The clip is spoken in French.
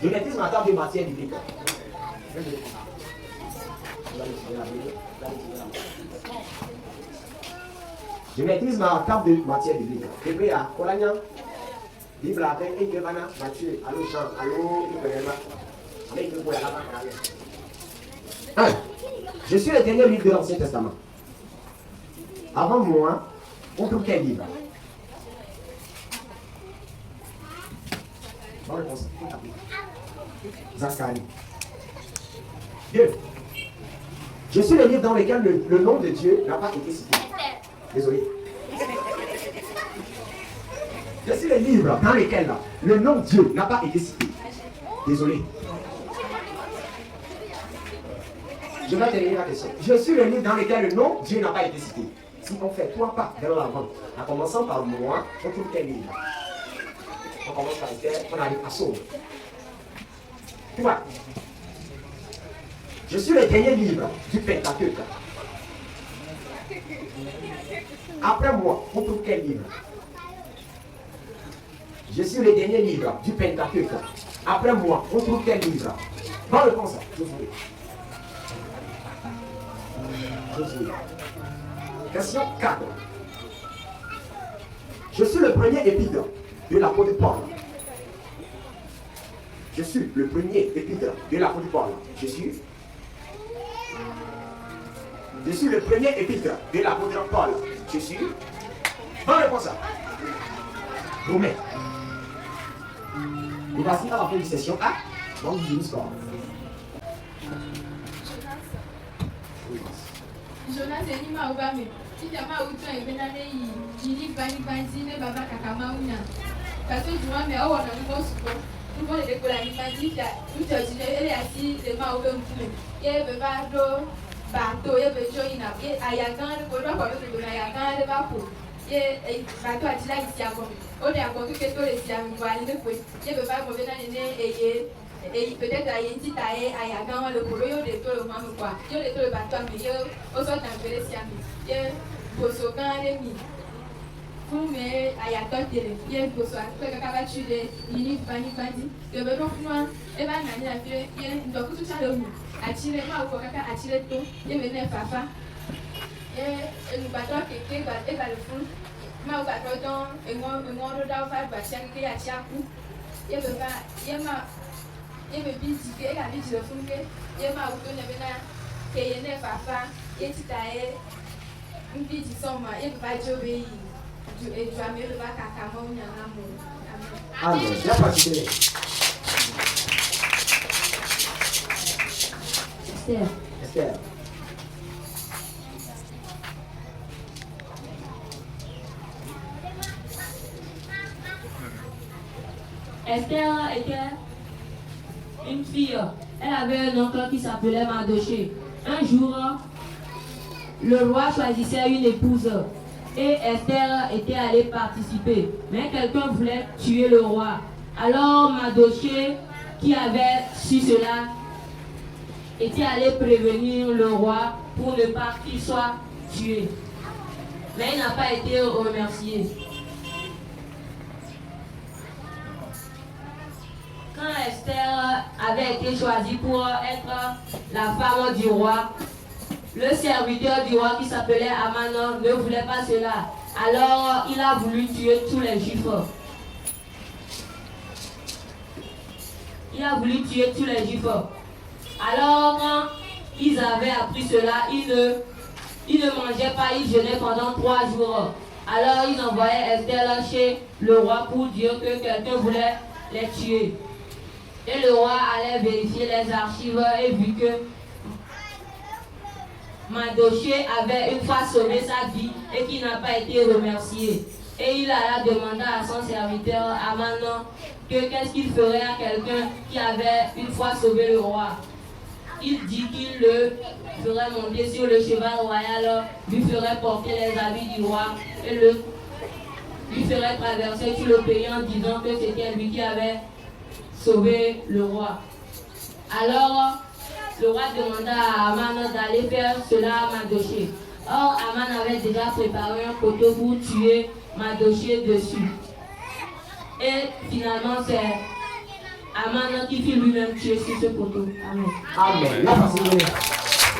Je maîtrise ma table de matière biblique. Je maîtrise ma table de matière biblique. Hébreu, Colagnan, Bible avec Ekevana, Matthieu, allo Jean, allo Ibrahima, avec le bois à la Je suis le dernier livre de l'Ancien Testament. Avant moi, on trouve quel livre? Bonne réponse. Zacharie. 2. Je suis le livre dans lequel le nom de Dieu n'a pas été cité. Désolé. Je suis le livre dans lequel le nom de Dieu n'a pas été cité. Désolé. Je vais terminer la question. Je suis le livre dans lequel le nom de Dieu n'a pas été cité. Si on fait 3 pas vers l'avant, en commençant par moi, on trouve quel livre? On commence par Esther, on arrive à Somme. Tu vois? Je suis le dernier livre du Pentateuque. Après moi, on trouve quel livre? Je suis le dernier livre du Pentateuque. Après moi, on trouve quel livre? Bonne réponse. Josué. Josué. Question 4. Je suis le premier épître de l'apôtre Paul. Je suis le premier épître de l'apôtre Paul. Je suis le premier épître de l'apôtre Paul. Je suis. Bonne réponse. Romain. Et voici à la fin de session A. Donc, du sport. Jonas et Nima Obame. Si tu as ma outre et benane yi bani bani ne baba kakama una. Parce que tu vois mais on a un gros support. Tout le monde est pour la bani là. Tout le monde est assis de ma obame. Ye beba do bateau ye bejo ina. Ye ayagan de kodo ko be do ayagan de bapo. Ye bateau atila ici à bon. On est à bon que to les siam voile de ko. Ye beba mo benane ne et peut-être à Yenti Tae, à Yagan, le polo, de tout le monde, quoi. Yo de tout le bateau, mais yo, au sort d'un peu de siami. Yo, Bosogan, les mi. Vous, mais à Yagan, yo, Bosogan, que Kaka tu de Lili, Bani, Bani, que Benon, et ben, Nani, a fait, yo, donc tout ça, le mou. Attirez moi ou Kaka, attirez tout, yo, venez, papa. Et le bateau, qui est le fond. Ma ou bateau, et moi, d'en faire, bah, tiens, qui a tiakou. Yo, ma. Et me dit que la vie de Funke, et ma auto ne vena, que ye ne papa, et tu t'as une petite somme, et pas Joey, et tu as mis le bac à Camon, Amen. Bien participé. Esther. Esther était une fille. Elle avait un oncle qui s'appelait Mardoché. Un jour, le roi choisissait une épouse et Esther était allée participer. Mais quelqu'un voulait tuer le roi. Alors Mardoché, qui avait su cela, était allé prévenir le roi pour ne pas qu'il soit tué. Mais il n'a pas été remercié. Quand Esther avait été choisie pour être la femme du roi, le serviteur du roi qui s'appelait Aman ne voulait pas cela. Alors il a voulu tuer tous les Juifs. Alors quand ils avaient appris cela, ils ne mangeaient pas, ils jeûnaient pendant 3 jours. Alors ils envoyaient Esther chez le roi pour dire que quelqu'un voulait les tuer. Et le roi allait vérifier les archives et vu que Mardoché avait une fois sauvé sa vie et qu'il n'a pas été remercié. Et il alla demander à son serviteur Aman que qu'est-ce qu'il ferait à quelqu'un qui avait une fois sauvé le roi. il dit qu'il le ferait monter sur le cheval royal, lui ferait porter les habits du roi et lui ferait traverser tout le pays en disant que c'était lui qui avait sauvé le roi. Alors, le roi demanda à Aman d'aller faire cela à Mardochée. Or, Aman avait déjà préparé un couteau pour tuer Mardochée dessus. Et finalement, c'est Aman qui fit lui-même tuer sur ce couteau. Amen. Amen.